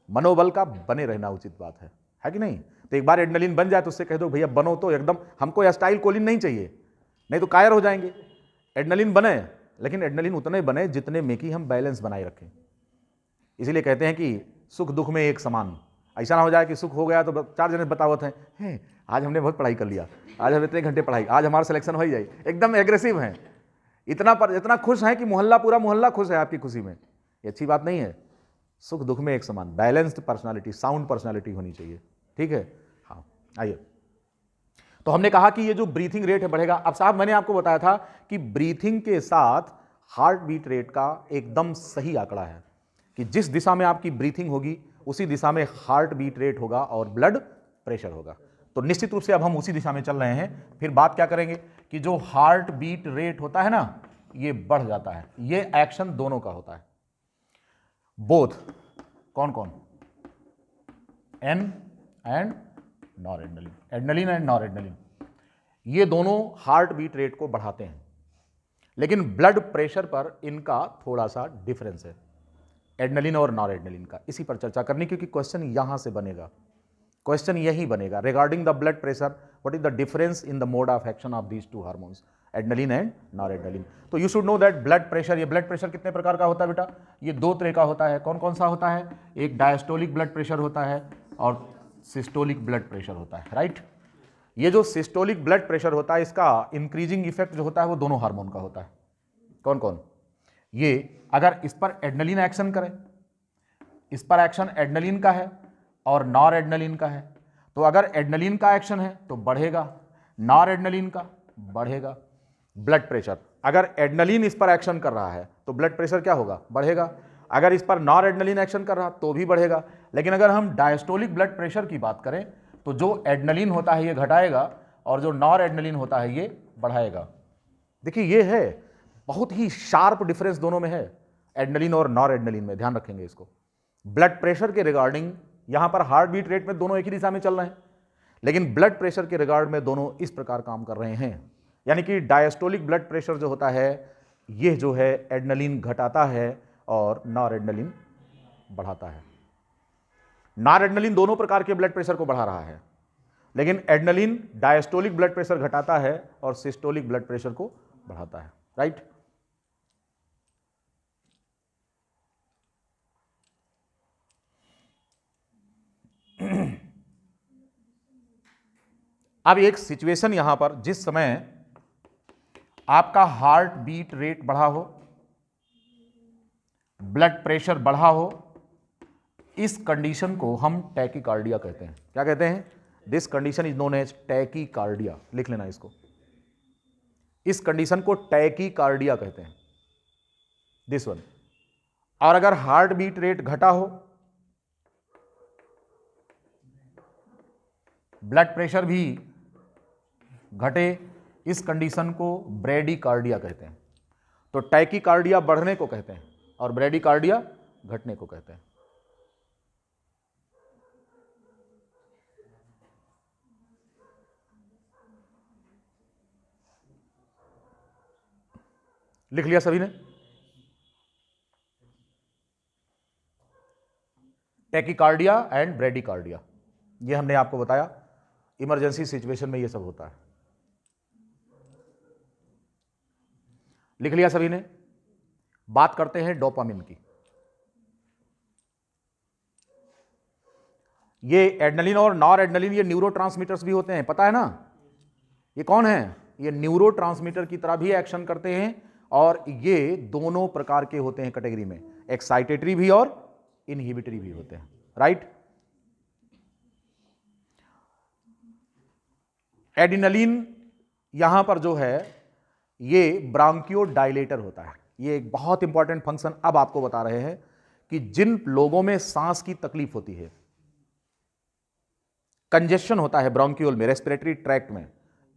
[SPEAKER 1] मनोबल का बने रहना उचित बात है कि नहीं। तो एक बार एड्रेनलिन बन जाए तो उससे कह दो भैया बनो, तो एकदम हमको एस्टाइल कोलिन नहीं चाहिए, नहीं तो कायर हो जाएंगे। एड्रेनलिन बने, लेकिन एड्रेनलिन उतने बने जितने में कि हम बैलेंस बनाए रखें। इसीलिए कहते हैं कि सुख दुख में एक समान, ऐसा ना हो जाए कि सुख हो गया तो 4 जने बतावत हैं, आज हमने बहुत पढ़ाई कर लिया, आज हम इतने घंटे पढ़ाई, आज हमारा सिलेक्शन हो ही जाए, एकदम एग्रेसिव हैं, इतना खुश हैं कि मोहल्ला पूरा मोहल्ला खुश है आपकी खुशी में। ये अच्छी बात नहीं है। सुख दुख में एक समान, बैलेंस्ड पर्सनालिटी, साउंड पर्सनालिटी होनी चाहिए, ठीक है। हाँ आइए, तो हमने कहा कि ये जो ब्रीथिंग रेट है बढ़ेगा। अब साहब मैंने आपको बताया था कि ब्रीथिंग के साथ हार्ट बीट रेट का एकदम सही आंकड़ा है कि जिस दिशा में आपकी ब्रीथिंग होगी उसी दिशा में हार्ट बीट रेट होगा और ब्लड प्रेशर होगा। तो निश्चित रूप से अब हम उसी दिशा में चल रहे हैं। फिर बात क्या करेंगे कि जो हार्ट बीट रेट होता है ना, ये बढ़ जाता है, ये एक्शन दोनों का होता है, बोथ। कौन कौन, एन and noradrenaline, adrenaline and noradrenaline, ये दोनों हार्ट बीट रेट को बढ़ाते हैं, लेकिन ब्लड प्रेशर पर इनका थोड़ा सा डिफरेंस है, एड्रेनालिन और नॉरएड्रेनालिन का। इसी पर चर्चा करनी, क्योंकि क्वेश्चन यहां से बनेगा, क्वेश्चन यही बनेगा regarding the blood pressure, what is the difference in the mode of action of these two hormones, adrenaline and noradrenaline. तो you should know that blood pressure, ये ब्लड प्रेशर कितने प्रकार का होता है बेटा, ये 2 तरह का होता है। कौन कौन सा होता है, एक डायस्टोलिक ब्लड प्रेशर होता है और सिस्टोलिक ब्लड प्रेशर होता है, राइट। ये जो सिस्टोलिक ब्लड प्रेशर होता है, इसका इंक्रीजिंग इफेक्ट जो होता है वो दोनों हार्मोन का होता है। कौन कौन, ये अगर इस पर एड्रेनालिन एक्शन करे, इस पर एक्शन एड्रेनालिन का है और नॉरएड्रेनालिन का है, तो अगर एड्रेनालिन का एक्शन है तो बढ़ेगा, नॉरएड्रेनालिन का बढ़ेगा ब्लड प्रेशर। अगर एड्रेनालिन इस पर एक्शन कर रहा है तो ब्लड प्रेशर क्या होगा, बढ़ेगा। अगर इस पर नॉरएड्रेनालिन एक्शन कर रहा तो भी बढ़ेगा। लेकिन अगर हम डायस्टोलिक ब्लड प्रेशर की बात करें तो जो एड्रेनालिन होता है ये घटाएगा और जो नॉरएड्रेनालिन होता है ये बढ़ाएगा। देखिए ये है बहुत ही शार्प डिफरेंस दोनों में है, एड्रेनालिन और नॉरएड्रेनालिन में, ध्यान रखेंगे इसको। ब्लड प्रेशर के रिगार्डिंग यहां पर हार्ट बीट रेट में दोनों एक ही दिशा में चल रहे हैं, लेकिन ब्लड प्रेशर के रिगार्ड में दोनों इस प्रकार काम कर रहे हैं। यानी कि डायस्टोलिक ब्लड प्रेशर जो होता है ये जो है एड्रेनालिन घटाता है और नॉरएड्रेनालिन बढ़ाता है। नॉरएड्रेनालिन दोनों प्रकार के ब्लड प्रेशर को बढ़ा रहा है, लेकिन एड्रेनालिन डायस्टोलिक ब्लड प्रेशर घटाता है और सिस्टोलिक ब्लड प्रेशर को बढ़ाता है, राइट। अब एक सिचुएशन यहां पर, जिस समय आपका हार्ट बीट रेट बढ़ा हो, ब्लड प्रेशर बढ़ा हो, इस कंडीशन को हम टैकीकार्डिया कहते हैं। क्या कहते हैं, this condition is known as tachycardia, लिख लेना इसको। इस कंडीशन को टैकीकार्डिया कहते हैं, दिस वन। और अगर हार्ट बीट रेट घटा हो, ब्लड प्रेशर भी घटे, इस कंडीशन को ब्रेडीकार्डिया कहते हैं। तो तो टैकीकार्डिया बढ़ने को कहते हैं और ब्रेडिकार्डिया घटने को कहते हैं। लिख लिया सभी ने? टैकीकार्डिया एंड ब्रेडिकार्डिया, ये हमने आपको बताया, इमरजेंसी सिचुएशन में ये सब होता है। लिख लिया सभी ने? बात करते हैं डोपामिन की। ये एड्रेनलिन और नॉर एड्रेनलिन ये न्यूरोट्रांसमीटर्स भी होते हैं, पता है ना? ये कौन है? ये न्यूरोट्रांसमीटर की तरह भी एक्शन करते हैं और ये दोनों प्रकार के होते हैं कैटेगरी में, एक्साइटेटरी भी और इनहिबिटरी भी होते हैं, राइट? एड्रेनलिन यहां पर जो है ये ब्रांकियोडाइलेटर होता है। ये एक बहुत इंपॉर्टेंट फंक्शन अब आपको बता रहे हैं कि जिन लोगों में सांस की तकलीफ होती है, कंजेशन होता है ब्रोंकियोल में, रेस्पिरेटरी ट्रैक्ट में,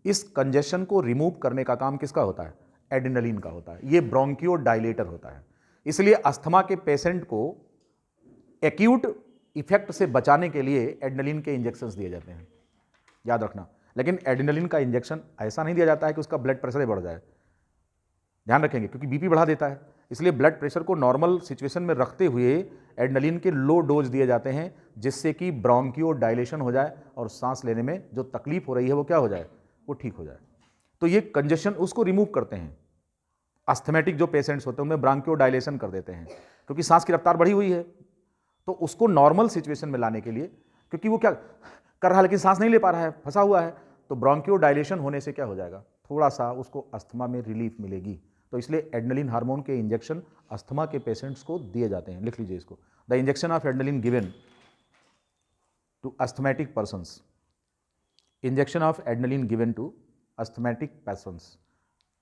[SPEAKER 1] इस कंजेशन को रिमूव करने का काम किसका होता है? एड्रेनलिन का होता है। ये ब्रोंकियोडाइलेटर होता है। इसलिए अस्थमा के पेशेंट को एक्यूट इफेक्ट से बचाने के लिए एड्रेनलिन के इंजेक्शंस दिए जाते हैं, याद रखना। लेकिन एड्रेनलिन का इंजेक्शन ऐसा नहीं दिया जाता है कि उसका ब्लड प्रेशर बढ़ जाए, ध्यान रखेंगे, क्योंकि बीपी बढ़ा देता है। इसलिए ब्लड प्रेशर को नॉर्मल सिचुएशन में रखते हुए एड्रेनलिन के लो डोज दिए जाते हैं, जिससे कि ब्रोंकियोडाइलेशन हो जाए और सांस लेने में जो तकलीफ हो रही है वो क्या हो जाए? वो ठीक हो जाए। तो ये कंजेशन उसको रिमूव करते हैं। अस्थमेटिक जो पेशेंट्स होते हैं उनमें ब्रोंकियोडाइलेशन कर देते हैं, क्योंकि सांस की रफ्तार बढ़ी हुई है। तो उसको नॉर्मल सिचुएशन में लाने के लिए, क्योंकि वो क्या कर रहा है लेकिन सांस नहीं ले पा रहा है, फंसा हुआ है, तो ब्रोंकियोडाइलेशन होने से क्या हो जाएगा? थोड़ा सा उसको अस्थमा में रिलीफ मिलेगी। तो इसलिए एड्रेनलिन हार्मोन के इंजेक्शन अस्थमा के पेशेंट्स को दिए जाते हैं। लिख लीजिए इसको, the injection of adrenaline given to asthmatic persons, injection of adrenaline given to asthmatic persons.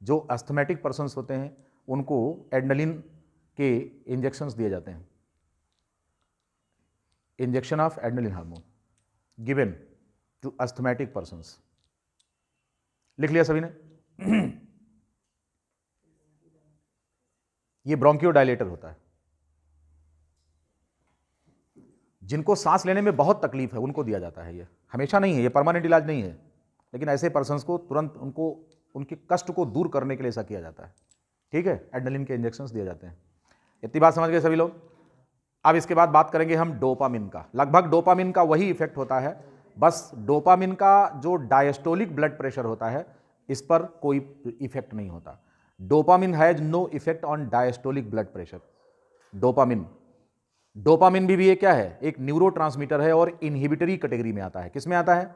[SPEAKER 1] जो अस्थमेटिक पर्सन्स होते हैं उनको एड्रेनलिन के इंजेक्शंस दिए जाते हैं। Injection of adrenaline hormone given to asthmatic persons. लिख लिया सभी ने? ये ब्रोंकियोडाइलेटर होता है। जिनको सांस लेने में बहुत तकलीफ है उनको दिया जाता है। ये हमेशा नहीं है, ये परमानेंट इलाज नहीं है, लेकिन ऐसे पर्सन्स को तुरंत उनको उनके कष्ट को दूर करने के लिए ऐसा किया जाता है। ठीक है, एड्रेनलिन के इंजेक्शंस दिए जाते हैं। इतनी बात समझ गए सभी लोग? अब इसके बाद बात करेंगे हम डोपामिन का। लगभग डोपामिन का वही इफेक्ट होता है, बस डोपामिन का जो डायस्टोलिक ब्लड प्रेशर होता है इस पर कोई इफेक्ट नहीं होता। Dopamine has no effect on diastolic blood pressure. Dopamine भी ये क्या है? एक न्यूरोट्रांसमीटर है और इनहिबिटरी कैटेगरी में आता है। किस में आता है?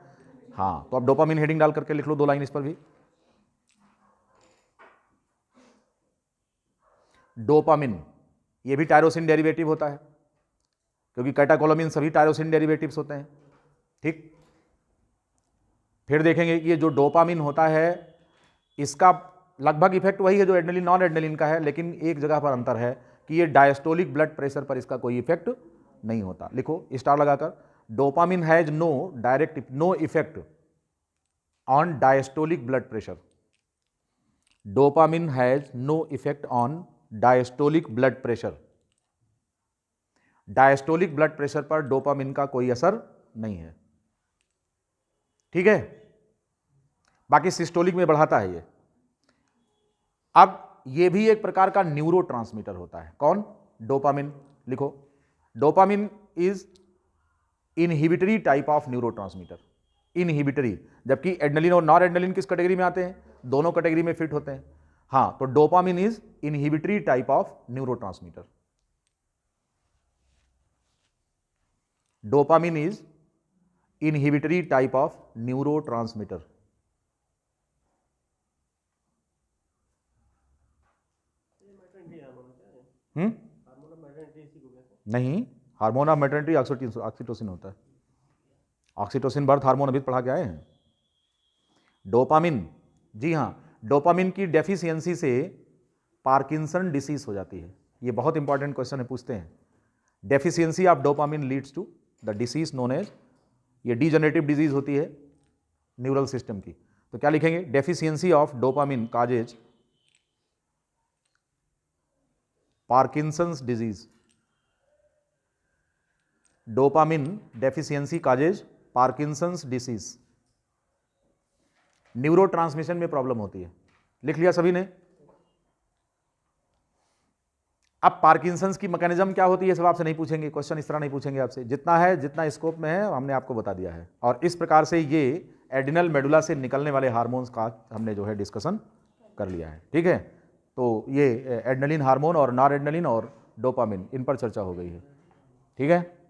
[SPEAKER 1] हाँ, तो अब डोपामिन हेडिंग डाल करके लिख लो 2 लाइन इस पर भी। डोपामिन ये भी टायरोसिन डेरिवेटिव होता है, क्योंकि कैटाकोलामिन सभी टायरोसिन डेरिवेटिव्स होते हैं। ठीक, फिर देखेंगे कि ये जो डोपामिन होता है इसका लगभग इफेक्ट वही है जो एड्रेनलिन नॉन एड्रेनलिन का है, लेकिन एक जगह पर अंतर है कि ये डायस्टोलिक ब्लड प्रेशर पर इसका कोई इफेक्ट नहीं होता। लिखो स्टार लगाकर, dopamine has no effect on diastolic blood pressure. Dopamine has no effect on diastolic blood pressure. Diastolic blood pressure पर डोपामिन का कोई असर नहीं है। ठीक है, बाकी सिस्टोलिक में बढ़ाता है ये। अब ये भी एक प्रकार का न्यूरोट्रांसमीटर होता है। कौन? डोपामिन। लिखो, dopamine is inhibitory type of neurotransmitter, inhibitory. जबकि एड्रेनलिन और नॉन एड्रेनलिन किस कैटेगरी में आते हैं? दोनों कैटेगरी में फिट होते हैं। हाँ, तो dopamine is inhibitory type of neurotransmitter. Dopamine is inhibitory type of neurotransmitter. नहीं, हार्मोन ऑफ मैटरनिटी ऑक्सीटोसिन होता है। ऑक्सीटोसिन बर्थ हार्मोन अभी पढ़ा के आए हैं। डोपामिन, जी हाँ, डोपामिन की डेफिशिएंसी से पार्किंसन डिसीज हो जाती है। ये बहुत इंपॉर्टेंट क्वेश्चन है, पूछते हैं। Deficiency of dopamine leads to the disease known as, ये डीजनरेटिव डिजीज होती है न्यूरल सिस्टम की। तो क्या लिखेंगे? Deficiency of dopamine causes Parkinson's disease, dopamine deficiency causes Parkinson's disease. Neurotransmission में प्रॉब्लम होती है, लिख लिया सभी ने। अब पार्किंसंस की मैकेनिज्म क्या होती है, सब आपसे नहीं पूछेंगे, क्वेश्चन इस तरह नहीं पूछेंगे आपसे, जितना है जितना स्कोप में है हमने आपको बता दिया है। और इस प्रकार से ये एड्रिनल मेडुला से निकलने वाले हार्मोन्स का हमने जो है डिस्कशन कर लिया है, ठीक है। तो ये एड्रेनलिन हार्मोन और नॉर एड्रेनलिन और डोपामिन, इन पर चर्चा हो गई है, ठीक है।